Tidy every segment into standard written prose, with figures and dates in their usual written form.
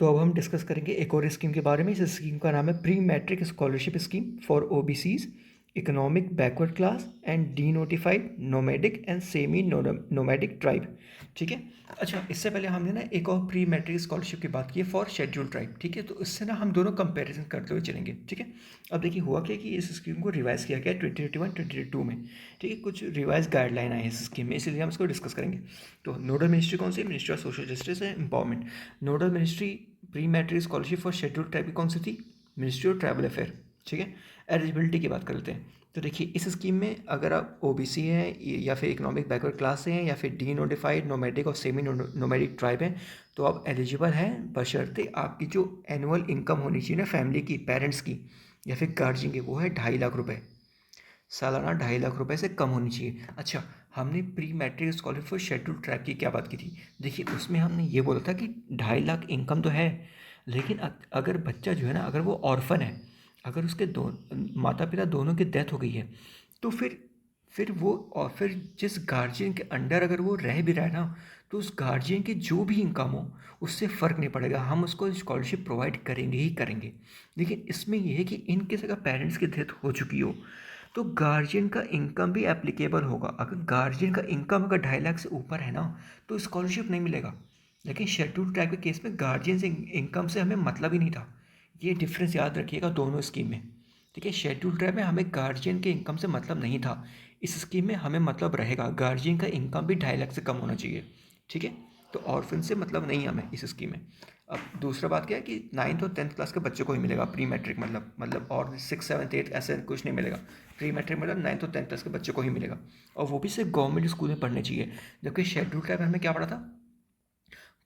तो अब हम डिस्कस करेंगे एक और स्कीम के बारे में। इस स्कीम का नाम है pre matric scholarship scheme for OBCs, economic backward class and denotified nomadic and semi nomadic tribe. ठीक है। अच्छा, इससे पहले हमने ना एक और प्री मैट्रिक स्कॉलरशिप की बात की है फॉर शेड्यूल ट्राइब। ठीक है, तो इससे ना हम दोनों कंपैरिजन करते हुए चलेंगे। ठीक है। अब देखिए हुआ क्या कि इस स्कीम को रिवाइज किया गया 2021-2022 में। ठीक है, कुछ रिवाइज गाइडलाइन आए हैं इस स्कीम में, इसलिए हम इसको डिस्कस करेंगे। तो नोडल मिनिस्ट्री कौन सी? Ministry of social justice and empowerment. Nodal ministry pre matric scholarship for schedule tribe की कौन सी थी? Ministry of tribal affair. ठीक है। एलिजिबिलिटी की बात कर लेते हैं। तो देखिए इस स्कीम में अगर आप ओबीसी हैं या फिर इकोनॉमिक बैकवर्ड क्लास से हैं या फिर डी नोटिफाइड नोमैडिक और सेमी नोमैडिक ट्राइब हैं, तो आप एलिजिबल हैं बशर्ते आपकी जो एनुअल इनकम होनी चाहिए ना फैमिली की, पेरेंट्स की या फिर गार्जियन की, वो है 2.5 लाख रुपए। सालाना 2.5 लाख रुपए से कम होनी चाहिए। अच्छा, हमने pre matric scholarship for schedule tribe की क्या बात की थी? देखिए उसमें हमने ये बोला था कि 2.5 लाख इनकम तो है, लेकिन अगर बच्चा जो है ना, अगर वो ऑर्फन है, अगर उसके दो माता पिता दोनों की डेथ हो गई है, तो फिर वो, और फिर जिस गार्जियन के अंडर अगर वो रह भी रहा है ना, तो उस गार्जियन की जो भी इनकम हो उससे फ़र्क नहीं पड़ेगा, हम उसको स्कॉलरशिप प्रोवाइड करेंगे ही करेंगे। लेकिन इसमें यह है कि इन केस अगर पेरेंट्स की डेथ हो चुकी हो तो गार्जियन का इनकम भी एप्लीकेबल होगा। अगर गार्जियन का इनकम अगर 2.5 लाख से ऊपर है ना, तो स्कॉलरशिप नहीं मिलेगा। लेकिन शेड्यूल ट्राइब के केस में गार्जियन से इनकम से हमें मतलब ही नहीं था। ये डिफरेंस याद रखिएगा दोनों स्कीम में। ठीक है, शेड्यूल ट्राइब में हमें गार्जियन के इनकम से मतलब नहीं था, इस स्कीम में हमें मतलब रहेगा। गार्जियन का इनकम भी 2.5 लाख से कम होना चाहिए। ठीक है, तो ऑर्फन से मतलब नहीं हमें इस स्कीम में। अब दूसरा बात क्या है कि 9th और 10th क्लास के बच्चे को ही मिलेगा प्री मैट्रिक, मतलब और 6, 7, 8 ऐसे कुछ नहीं मिलेगा। प्री मैट्रिक मतलब 9th और 10th क्लास के बच्चे को ही मिलेगा, और वो भी सिर्फ गवर्नमेंट स्कूल में पढ़ने चाहिए। जबकि शेड्यूल ट्राइब में हमें क्या पढ़ा था?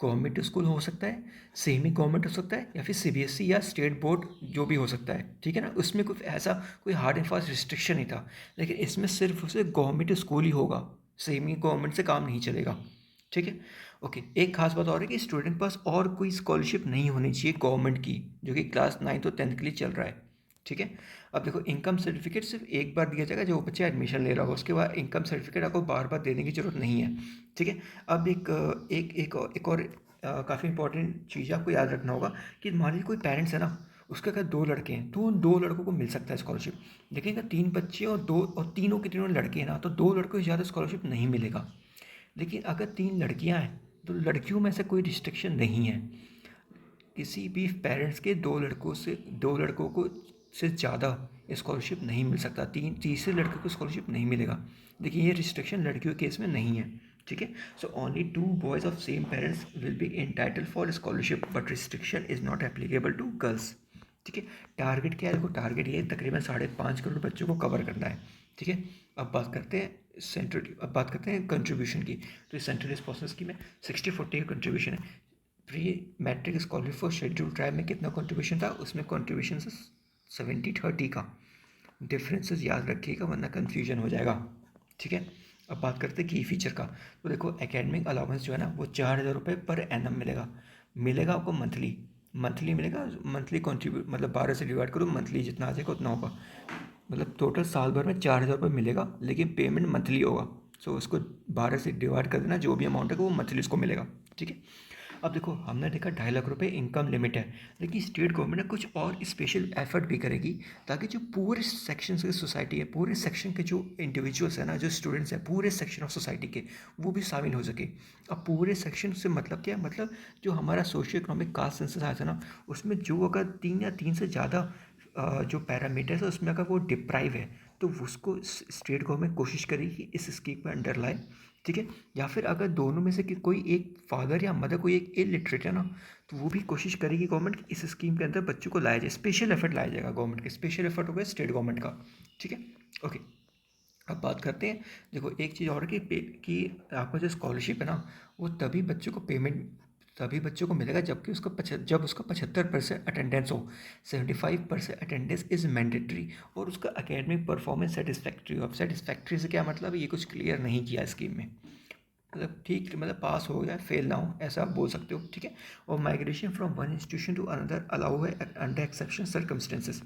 गवर्नमेंट स्कूल हो सकता है, सेमी गवर्नमेंट हो सकता है, या फिर सीबीएसई या स्टेट बोर्ड जो भी हो सकता है। ठीक है ना, उसमें कुछ ऐसा कोई हार्ड एंड फास्ट रिस्ट्रिक्शन नहीं था। लेकिन इसमें सिर्फ उसे गवर्नमेंट स्कूल ही होगा, सेमी गवर्नमेंट से काम नहीं चलेगा। ठीक है। ओके, एक खास बात और है कि स्टूडेंट के पास और कोई स्कॉलरशिप नहीं होनी चाहिए गवर्नमेंट की, जो कि क्लास 9th और 10th के लिए चल रहा है। ठीक है। अब देखो इनकम सर्टिफिकेट सिर्फ एक बार दिया जाएगा, जो बच्चा एडमिशन ले रहा होगा, उसके बाद इनकम सर्टिफिकेट आपको बार बार देने की जरूरत नहीं है। ठीक है। अब एक और काफ़ी इंपॉर्टेंट चीज़ आपको याद रखना होगा कि मान लीजिए कोई पेरेंट्स है ना, उसके अगर 2 लड़के हैं तो उन 2 लड़कों को मिल सकता है स्कॉलरशिप। लेकिन अगर 3 बच्चे और तीनों के तीनों लड़के हैं ना, तो 2 लड़कों से ज़्यादा स्कॉलरशिप नहीं मिलेगा। लेकिन अगर 3 लड़कियां हैं तो लड़कियों में से कोई रिस्ट्रिक्शन नहीं है। किसी भी पेरेंट्स के 2 लड़कों को से ज़्यादा स्कॉलरशिप नहीं मिल सकता, तीसरे लड़के को स्कॉलरशिप नहीं मिलेगा। देखिए ये रिस्ट्रिक्शन लड़कियों के केस में नहीं है। ठीक है। So only 2 boys of same parents will be entitle for scholarship, but restriction is not applicable to girls. ठीक है। टारगेट क्या है? देखो टारगेट ये तकरीबन 5.5 करोड़ बच्चों को कवर करना है। ठीक है। अब बात करते हैं कंट्रीब्यूशन की। तो इस सेंट्रल रिस्पॉन्सिबल स्कीम में 60-40 का कंट्रीब्यूशन है। Pre matric scholarship for schedule tribe में कितना कंट्रीब्यूशन था? उसमें कंट्रीब्यूशन से 70-30 का डिफरेंसेस याद रखिएगा, वरना कन्फ्यूजन हो जाएगा। ठीक है। अब बात करते हैं की फीचर का। तो देखो एकेडमिक अलाउंस जो है ना, वो 4,000 रुपये पर एनम मिलेगा। मिलेगा आपको मंथली, मंथली मिलेगा। मंथली कॉन्ट्रीब्यूट मतलब 12 से डिवाइड करो, मंथली जितना आ जाएगा उतना होगा। मतलब टोटल साल भर में 4,000 रुपये मिलेगा, लेकिन पेमेंट मंथली होगा। सो उसको 12 से डिवाइड कर देना, जो भी अमाउंट है वो मंथली उसको मिलेगा। ठीक है। अब देखो हमने देखा 2.5 लाख रुपए इनकम लिमिट है, लेकिन स्टेट गवर्नमेंट ने कुछ और स्पेशल एफर्ट भी करेगी, ताकि जो पूरे सेक्शन की सोसाइटी है, पूरे सेक्शन के जो इंडिविजुअल्स हैं ना, जो स्टूडेंट्स हैं पूरे सेक्शन ऑफ सोसाइटी के, वो भी शामिल हो सके। अब पूरे सेक्शन से मतलब क्या है? मतलब जो हमारा सोशियो इकोनॉमिक कास्ट सेंसस आया था ना, उसमें जो अगर 3 या 3 से ज़्यादा जो पैरामीटर्स है उसमें अगर वो डिप्राइव है, तो उसको स्टेट गवर्नमेंट कोशिश करेगी इस स्कीम में अंडर लाए। ठीक है। या फिर अगर दोनों में से कि कोई एक फादर या मदर कोई एक इलिटरेट है ना, तो वो भी कोशिश करेगी गवर्नमेंट कि इस स्कीम के अंदर बच्चों को लाया जाए। स्पेशल एफर्ट लाया जाएगा गवर्नमेंट के, स्पेशल एफर्ट होगा स्टेट गवर्नमेंट का। ठीक है। ओके, अब बात करते हैं। देखो एक चीज़ और कि आपका जो स्कॉलरशिप है ना, वो तभी बच्चों को मिलेगा जबकि जब उसका 75% अटेंडेंस हो। 75% अटेंडेंस इज़ मैंडेटरी, और उसका एकेडमिक परफॉर्मेंस सेटिस्फैक्ट्री हो। अब सेटिस्फैक्ट्री से क्या मतलब है? ये कुछ क्लियर नहीं किया स्कीम में, मतलब ठीक, मतलब पास हो या फेल ना हो, ऐसा आप बोल सकते हो। ठीक है। और migration from one institution to another allow है अंडर एक्सेप्शन सर्कमस्टेंसेस।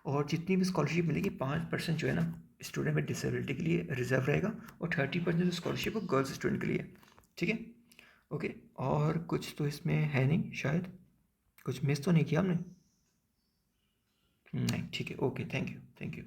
और जितनी भी स्कॉलरशिप मिलेगी 5% जो है ना स्टूडेंट विद डिसेबिलिटी के लिए रिजर्व रहेगा, और 30% स्कॉलरशिप वो गर्ल्स स्टूडेंट के लिए। ठीक है। ओके, और कुछ तो इसमें है नहीं शायद। कुछ मिस तो नहीं किया हमने? नहीं, ठीक है, okay, thank you, thank you.